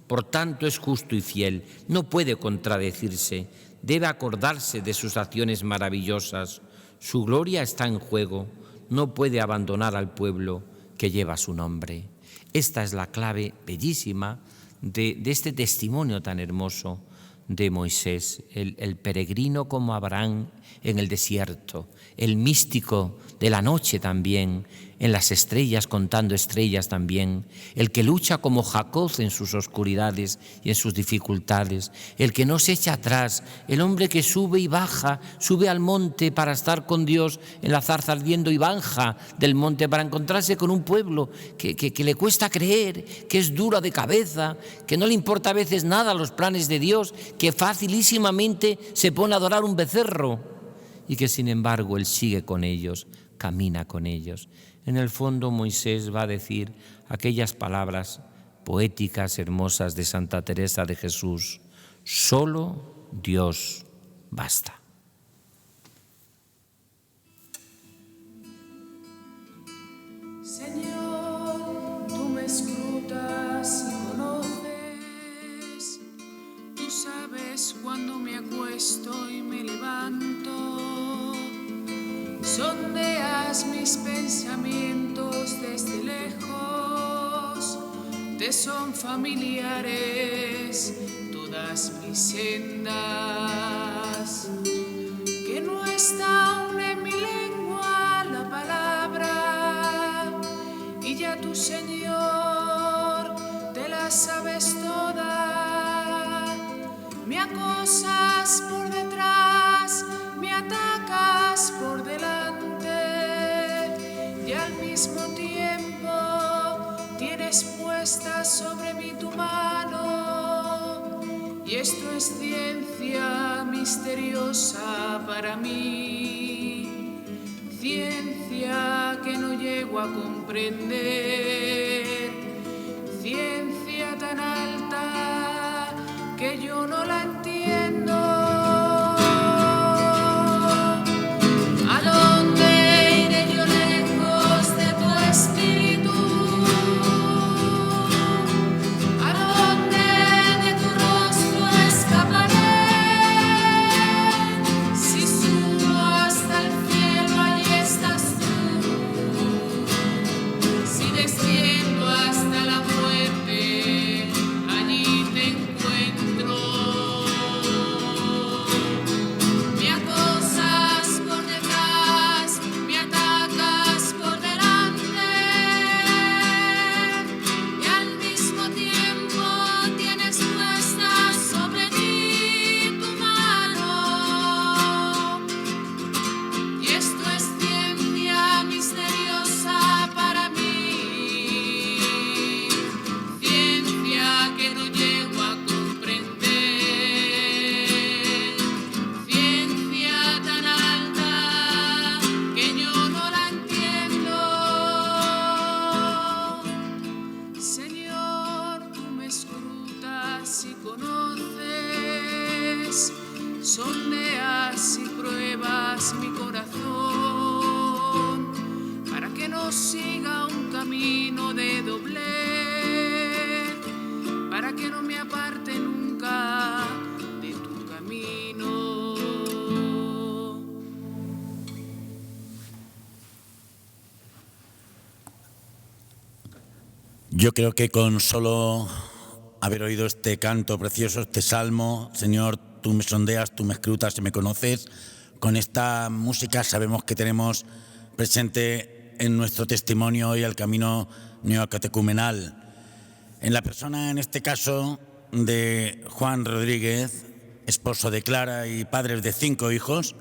por tanto es justo y fiel, no puede contradecirse, debe acordarse de sus acciones maravillosas. Su gloria está en juego, no puede abandonar al pueblo que lleva su nombre. Esta es la clave bellísima de este testimonio tan hermoso de Moisés, el peregrino como Abraham en el desierto, el místico de la noche también, en las estrellas, contando estrellas también, el que lucha como Jacob en sus oscuridades y en sus dificultades, el que no se echa atrás, el hombre que sube y baja, sube al monte para estar con Dios en la zarza ardiendo y baja del monte para encontrarse con un pueblo que le cuesta creer, que es duro de cabeza, que no le importa a veces nada los planes de Dios, que facilísimamente se pone a adorar un becerro y que sin embargo Él sigue con ellos, camina con ellos. En el fondo Moisés va a decir aquellas palabras poéticas, hermosas de Santa Teresa de Jesús: solo Dios basta. Señor, tú me escrutas y conoces, tú sabes cuando me acuesto y me levanto. Sondeas mis pensamientos desde lejos, te son familiares todas mis sendas. Que no está aún en mi lengua la palabra, y ya tú, Señor, te la sabes toda. Me acosas por detrás, me atacas por delante, y al mismo tiempo tienes puesta sobre mí tu mano. Y esto es ciencia misteriosa para mí, ciencia que no llego a comprender, ciencia tan alta que yo no la entiendo. Sondeas y pruebas mi corazón para que no siga un camino de doblez, para que no me aparte nunca de tu camino. Yo creo que con solo haber oído este canto precioso, este salmo, Señor, tú me sondeas, tú me escrutas y me conoces, con esta música sabemos que tenemos presente en nuestro testimonio hoy el camino neocatecumenal. En la persona, en este caso, de Juan Rodríguez, esposo de Clara y padre de 5 hijos,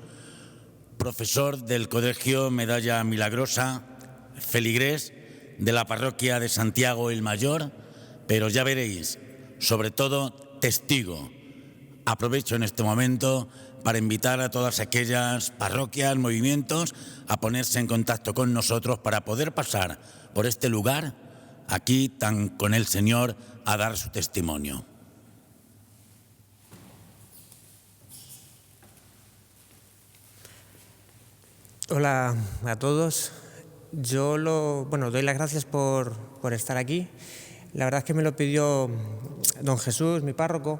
profesor del Colegio Medalla Milagrosa, feligrés de la parroquia de Santiago el Mayor, pero ya veréis, sobre todo testigo. Aprovecho en este momento para invitar a todas aquellas parroquias, movimientos, a ponerse en contacto con nosotros para poder pasar por este lugar, aquí tan con el Señor, a dar su testimonio. Hola a todos. Yo doy las gracias por estar aquí. La verdad es que me lo pidió don Jesús, mi párroco,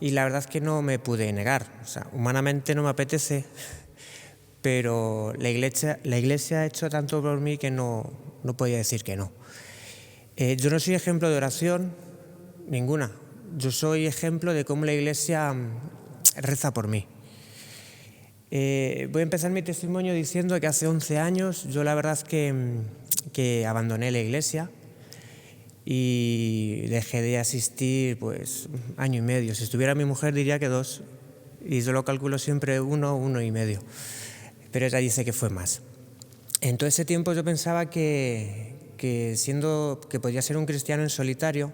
y la verdad es que no me pude negar. O sea, humanamente no me apetece, pero la iglesia ha hecho tanto por mí que no podía decir que no. Yo no soy ejemplo de oración, ninguna. Yo soy ejemplo de cómo la iglesia reza por mí. Voy a empezar mi testimonio diciendo que hace 11 años yo la verdad es que abandoné la iglesia y dejé de asistir pues 1 año y medio. Si estuviera mi mujer diría que 2, y yo lo calculo siempre 1 y medio, pero ella dice que fue más. En todo ese tiempo yo pensaba que podía ser un cristiano en solitario,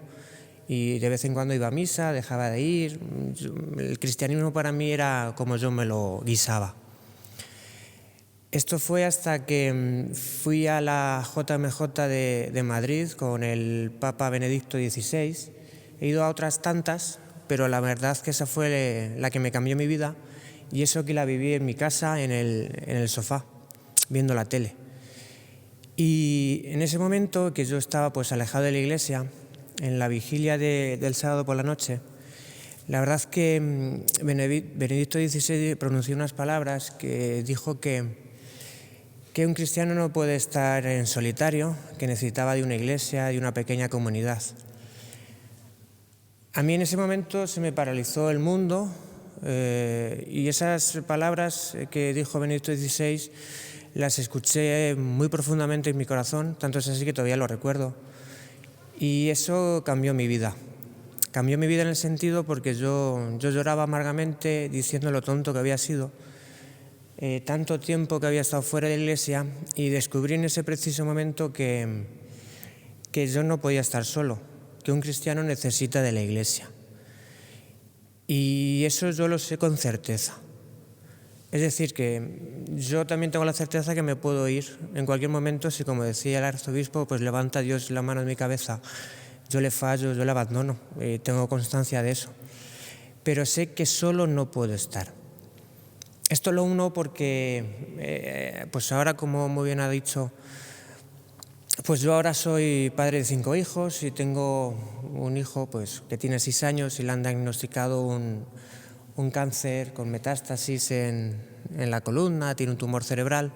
y de vez en cuando iba a misa, dejaba de ir. El cristianismo para mí era como yo me lo guisaba. Esto fue hasta que fui a la JMJ de Madrid con el Papa Benedicto XVI. He ido a otras tantas, pero la verdad es que esa fue la que me cambió mi vida, y eso que la viví en mi casa, en el sofá, viendo la tele. Y en ese momento que yo estaba pues alejado de la iglesia, en la vigilia del sábado por la noche, la verdad es que Benedicto XVI pronunció unas palabras que dijo que un cristiano no puede estar en solitario, que necesitaba de una iglesia, de una pequeña comunidad. A mí en ese momento se me paralizó el mundo, y esas palabras que dijo Benedicto XVI las escuché muy profundamente en mi corazón, tanto es así que todavía lo recuerdo. Y eso cambió mi vida. Cambió mi vida en el sentido porque yo lloraba amargamente diciendo lo tonto que había sido, tanto tiempo que había estado fuera de la iglesia, y descubrí en ese preciso momento que yo no podía estar solo, que un cristiano necesita de la iglesia. Y eso yo lo sé con certeza. Es decir, que yo también tengo la certeza que me puedo ir en cualquier momento si, como decía el arzobispo, pues levanta Dios la mano en mi cabeza. Yo le fallo, yo le abandono, tengo constancia de eso. Pero sé que solo no puedo estar. Esto lo uno porque, pues ahora, como muy bien ha dicho, pues yo ahora soy padre de 5 hijos y tengo un hijo pues que tiene 6 años y le han diagnosticado un cáncer con metástasis en la columna, tiene un tumor cerebral.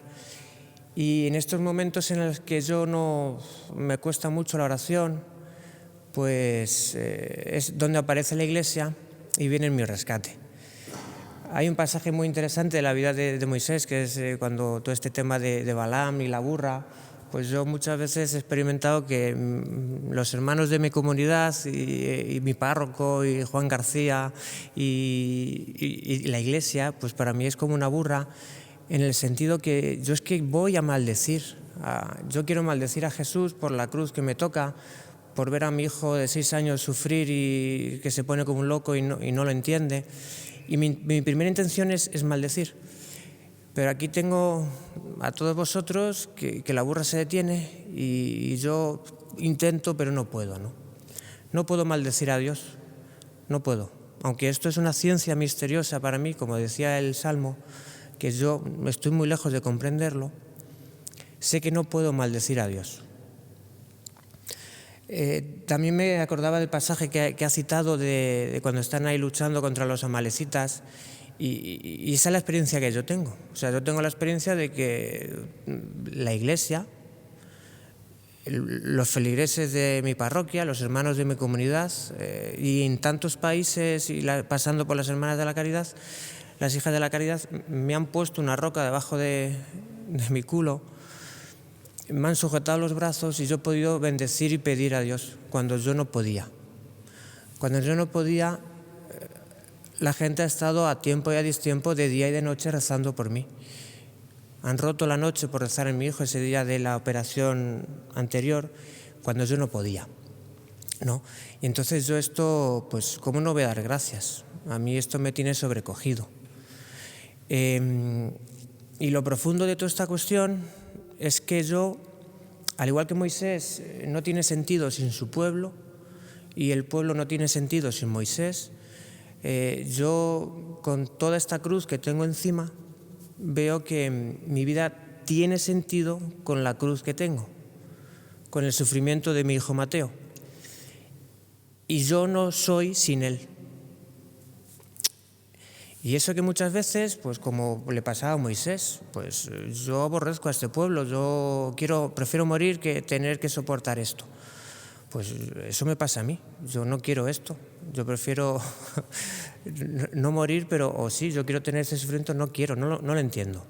Y en estos momentos en los que me cuesta mucho la oración, pues es donde aparece la iglesia y viene en mi rescate. Hay un pasaje muy interesante de la vida de Moisés, que es cuando todo este tema de Balaam y la burra. Pues yo muchas veces he experimentado que los hermanos de mi comunidad y mi párroco y Juan García y la iglesia, pues para mí es como una burra, en el sentido que yo es que voy a maldecir. Yo quiero maldecir a Jesús por la cruz que me toca, por ver a mi hijo de 6 años sufrir y que se pone como un loco y no lo entiende. Y mi primera intención es maldecir. Pero aquí tengo a todos vosotros que la burra se detiene y yo intento, pero no puedo, ¿no? No puedo maldecir a Dios, no puedo. Aunque esto es una ciencia misteriosa para mí, como decía el Salmo, que yo estoy muy lejos de comprenderlo, sé que no puedo maldecir a Dios. También me acordaba del pasaje que ha citado de cuando están ahí luchando contra los amalecitas. Y esa es la experiencia que yo tengo. O sea, yo tengo la experiencia de que la iglesia, los feligreses de mi parroquia, los hermanos de mi comunidad, y en tantos países, y pasando por las hermanas de la caridad, las hijas de la caridad, me han puesto una roca debajo de mi culo, me han sujetado los brazos y yo he podido bendecir y pedir a Dios cuando yo no podía. Cuando yo no podía, la gente ha estado a tiempo y a destiempo, de día y de noche, rezando por mí. Han roto la noche por rezar en mi hijo ese día de la operación anterior, cuando yo no podía, ¿no? Y entonces yo esto, pues, ¿cómo no voy a dar gracias? A mí esto me tiene sobrecogido. Y lo profundo de toda esta cuestión es que yo, al igual que Moisés, no tiene sentido sin su pueblo, y el pueblo no tiene sentido sin Moisés. Yo, con toda esta cruz que tengo encima, veo que mi vida tiene sentido con la cruz que tengo, con el sufrimiento de mi hijo Mateo. Y yo no soy sin él. Y eso que muchas veces, pues como le pasaba a Moisés, pues yo aborrezco a este pueblo, prefiero morir que tener que soportar esto. Pues eso me pasa a mí, yo no quiero esto, yo prefiero no morir, pero sí, yo quiero tener ese sufrimiento, no quiero, no lo entiendo.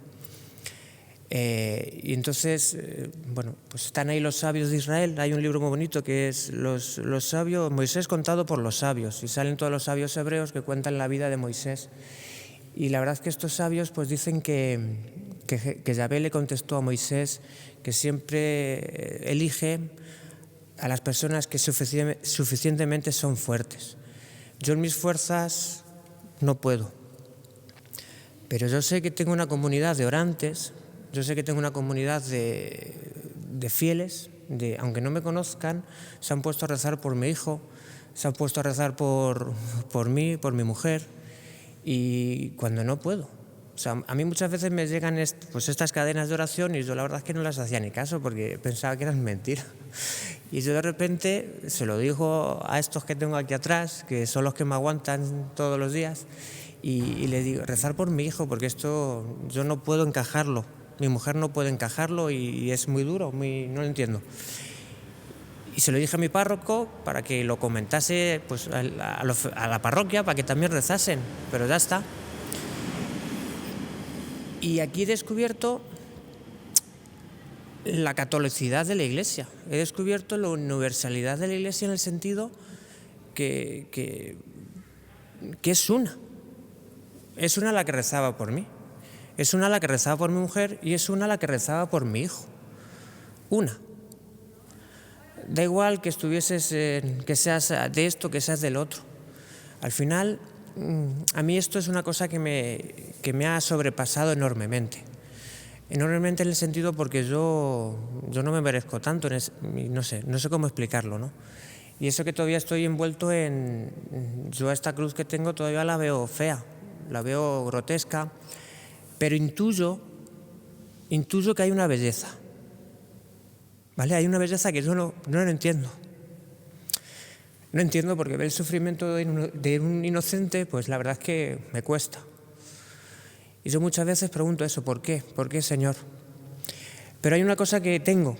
Y entonces, bueno, pues están ahí los sabios de Israel. Hay un libro muy bonito que es los sabios, Moisés contado por los sabios, y salen todos los sabios hebreos que cuentan la vida de Moisés. Y la verdad es que estos sabios pues dicen que Yahvé le contestó a Moisés que siempre elige a las personas que suficientemente son fuertes. Yo en mis fuerzas no puedo, pero yo sé que tengo una comunidad de orantes. Yo sé que tengo una comunidad de fieles, aunque no me conozcan, se han puesto a rezar por mi hijo, se han puesto a rezar por mí, por mi mujer, y cuando no puedo. O sea, a mí muchas veces me llegan estas cadenas de oración y yo la verdad es que no las hacía ni caso porque pensaba que eran mentiras. Y yo de repente se lo digo a estos que tengo aquí atrás, que son los que me aguantan todos los días, y les digo, rezar por mi hijo, porque esto yo no puedo encajarlo. Mi mujer no puede encajarlo y es muy duro, no lo entiendo. Y se lo dije a mi párroco para que lo comentase pues, a la parroquia, para que también rezasen, pero ya está. Y aquí he descubierto la catolicidad de la Iglesia, he descubierto la universalidad de la Iglesia en el sentido que es una la que rezaba por mí. Es una la que rezaba por mi mujer y es una la que rezaba por mi hijo. Una. Da igual que que seas de esto, que seas del otro. Al final, a mí esto es una cosa que me ha sobrepasado enormemente. Enormemente en el sentido porque yo no me merezco tanto, no sé cómo explicarlo, ¿no? Y eso que todavía estoy envuelto yo a esta cruz que tengo todavía la veo fea, la veo grotesca. Pero intuyo que hay una belleza, ¿vale? Hay una belleza que yo no lo entiendo. No entiendo porque ver el sufrimiento de un inocente, pues la verdad es que me cuesta. Y yo muchas veces pregunto eso, ¿por qué? ¿Por qué, Señor? Pero hay una cosa que tengo,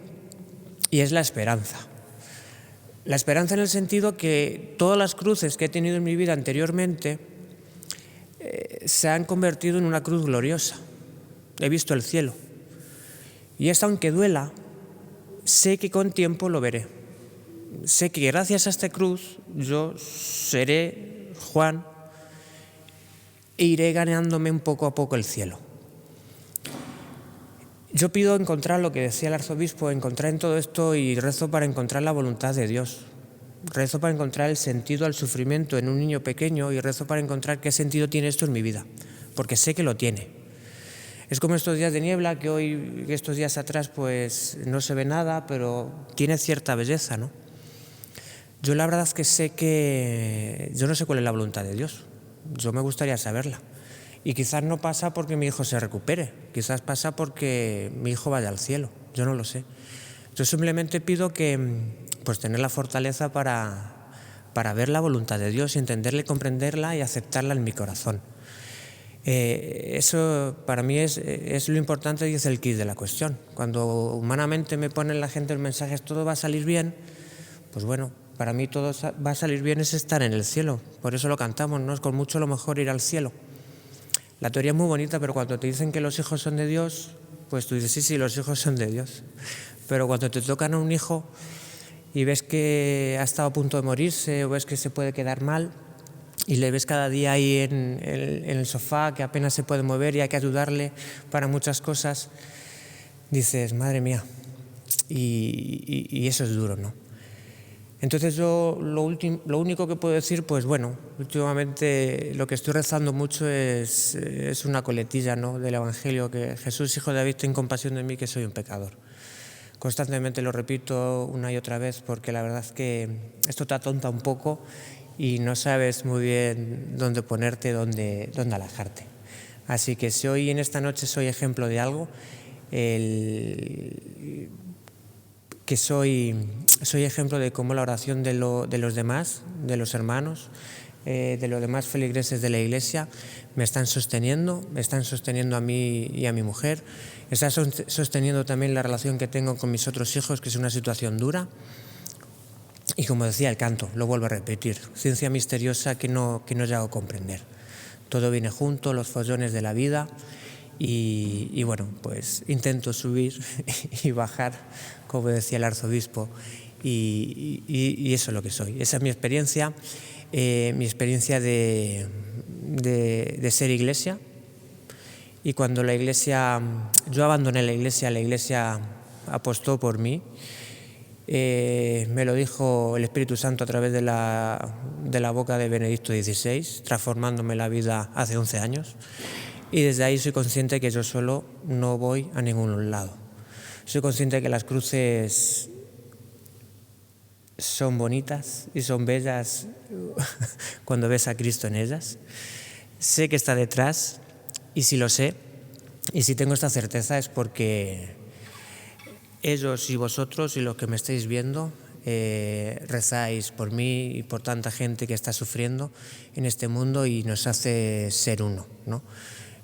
y es la esperanza. La esperanza en el sentido que todas las cruces que he tenido en mi vida anteriormente se han convertido en una cruz gloriosa. He visto el cielo. Y esto, aunque duela, sé que con tiempo lo veré. Sé que gracias a esta cruz yo seré Juan e iré ganándome un poco a poco el cielo. Yo pido encontrar lo que decía el arzobispo, encontrar en todo esto, y rezo para encontrar la voluntad de Dios. Rezo para encontrar el sentido al sufrimiento en un niño pequeño y rezo para encontrar qué sentido tiene esto en mi vida, porque sé que lo tiene. Es como estos días de niebla, que estos días atrás, pues no se ve nada, pero tiene cierta belleza, ¿no? Yo la verdad es que yo no sé cuál es la voluntad de Dios. Yo me gustaría saberla. Y quizás no pasa porque mi hijo se recupere, quizás pasa porque mi hijo vaya al cielo, yo no lo sé. Yo simplemente pido pues tener la fortaleza para ver la voluntad de Dios, entenderla y comprenderla y aceptarla en mi corazón. Eso para mí es lo importante y es el quid de la cuestión. Cuando humanamente me ponen la gente el mensaje, todo va a salir bien, pues bueno, para mí todo va a salir bien es estar en el cielo. Por eso lo cantamos, ¿no? Es con mucho lo mejor ir al cielo. La teoría es muy bonita, pero cuando te dicen que los hijos son de Dios, pues tú dices, sí, los hijos son de Dios. Pero cuando te tocan a un hijo y ves que ha estado a punto de morirse o ves que se puede quedar mal y le ves cada día ahí en el sofá que apenas se puede mover y hay que ayudarle para muchas cosas, dices, madre mía, y eso es duro, ¿no? Entonces yo lo único que puedo decir, pues bueno, últimamente lo que estoy rezando mucho es una coletilla, ¿no?, del Evangelio, que Jesús, hijo de David, ten compasión de mí, que soy un pecador. Constantemente lo repito una y otra vez porque la verdad es que esto te atonta un poco y no sabes muy bien dónde ponerte, dónde alejarte. Así que si hoy en esta noche soy ejemplo de algo, que soy ejemplo de cómo la oración de los demás, de los hermanos, de los demás feligreses de la Iglesia, me están sosteniendo a mí y a mi mujer, está sosteniendo también la relación que tengo con mis otros hijos, que es una situación dura. Y como decía el canto, lo vuelvo a repetir, ciencia misteriosa que no llego a comprender. Todo viene junto, los follones de la vida, y bueno, pues intento subir y bajar, como decía el arzobispo, y eso es lo que soy. Esa es mi experiencia de ser iglesia. Y cuando yo abandoné la iglesia apostó por mí. Me lo dijo el Espíritu Santo a través de la boca de Benedicto XVI, transformándome la vida hace 11 años. Y desde ahí soy consciente que yo solo no voy a ningún lado. Soy consciente que las cruces son bonitas y son bellas cuando ves a Cristo en ellas. Sé que está detrás, y si lo sé, y si tengo esta certeza, es porque ellos y vosotros y los que me estáis viendo rezáis por mí y por tanta gente que está sufriendo en este mundo y nos hace ser uno, ¿no?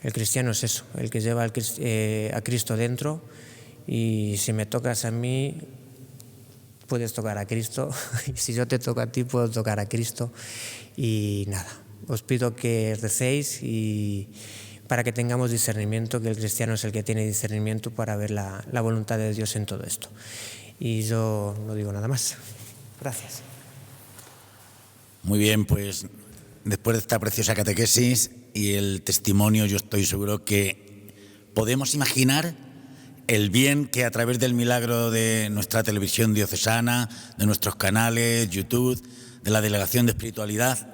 El cristiano es eso, el que lleva a Cristo dentro, y si me tocas a mí, puedes tocar a Cristo, y si yo te toco a ti, puedo tocar a Cristo. Y nada, os pido que recéis y para que tengamos discernimiento, que el cristiano es el que tiene discernimiento para ver la voluntad de Dios en todo esto. Y yo no digo nada más. Gracias. Muy bien, pues después de esta preciosa catequesis y el testimonio, yo estoy seguro que podemos imaginar el bien que a través del milagro de nuestra televisión diocesana, de nuestros canales, YouTube, de la Delegación de Espiritualidad,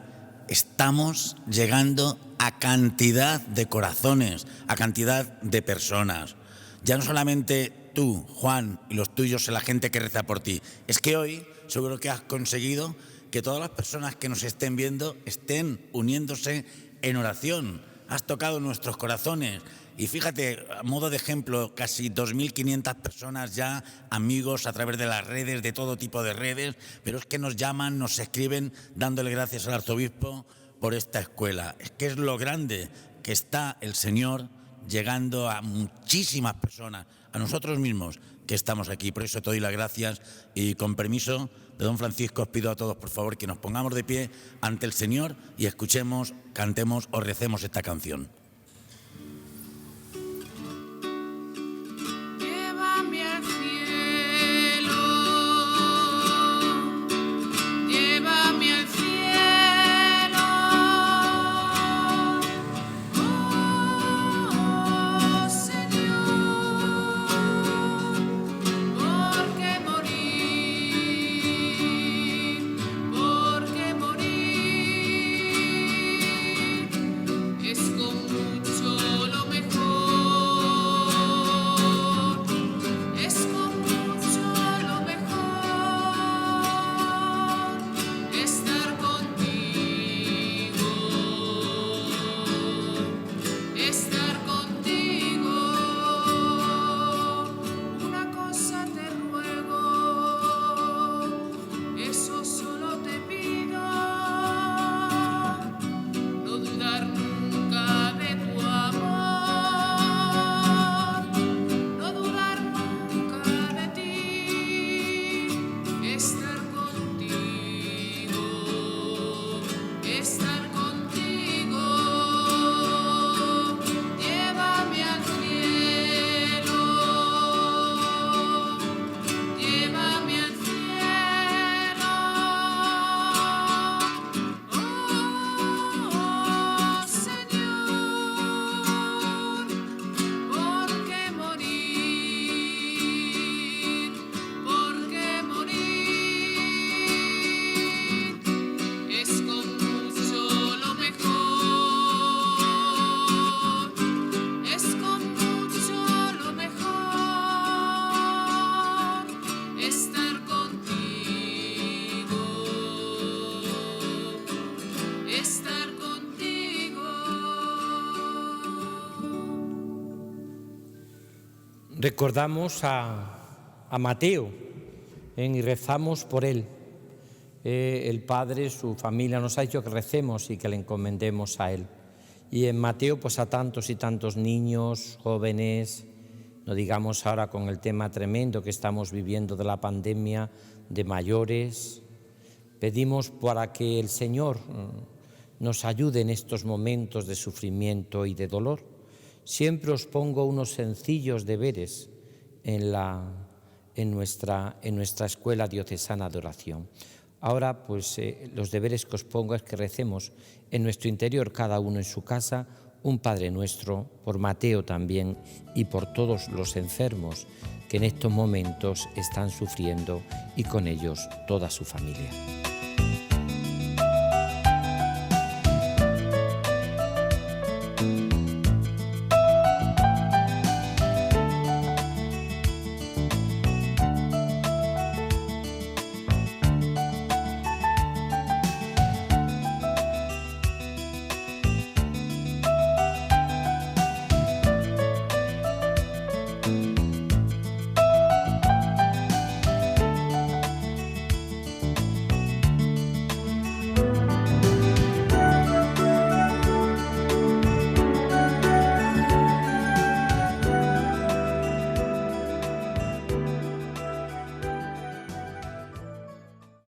estamos llegando a cantidad de corazones, a cantidad de personas. Ya no solamente tú, Juan, y los tuyos, la gente que reza por ti. Es que hoy seguro que has conseguido que todas las personas que nos estén viendo estén uniéndose en oración. Has tocado nuestros corazones. Y fíjate, a modo de ejemplo, casi 2.500 personas ya, amigos a través de las redes, de todo tipo de redes, pero es que nos llaman, nos escriben, dándole gracias al arzobispo por esta escuela. Es que es lo grande que está el Señor llegando a muchísimas personas, a nosotros mismos que estamos aquí. Por eso te doy las gracias y, con permiso de don Francisco, os pido a todos, por favor, que nos pongamos de pie ante el Señor y escuchemos, cantemos o recemos esta canción. Llévame al cielo, llévame al cielo. Con recordamos a Mateo y rezamos por él. El Padre, su familia nos ha dicho que recemos y que le encomendemos a él. Y en Mateo, pues a tantos y tantos niños, jóvenes, no digamos ahora con el tema tremendo que estamos viviendo de la pandemia, de mayores. Pedimos para que el Señor nos ayude en estos momentos de sufrimiento y de dolor. Siempre os pongo unos sencillos deberes en nuestra escuela diocesana de oración. Ahora, pues los deberes que os pongo es que recemos en nuestro interior, cada uno en su casa, un Padre Nuestro, por Mateo también y por todos los enfermos que en estos momentos están sufriendo y con ellos toda su familia.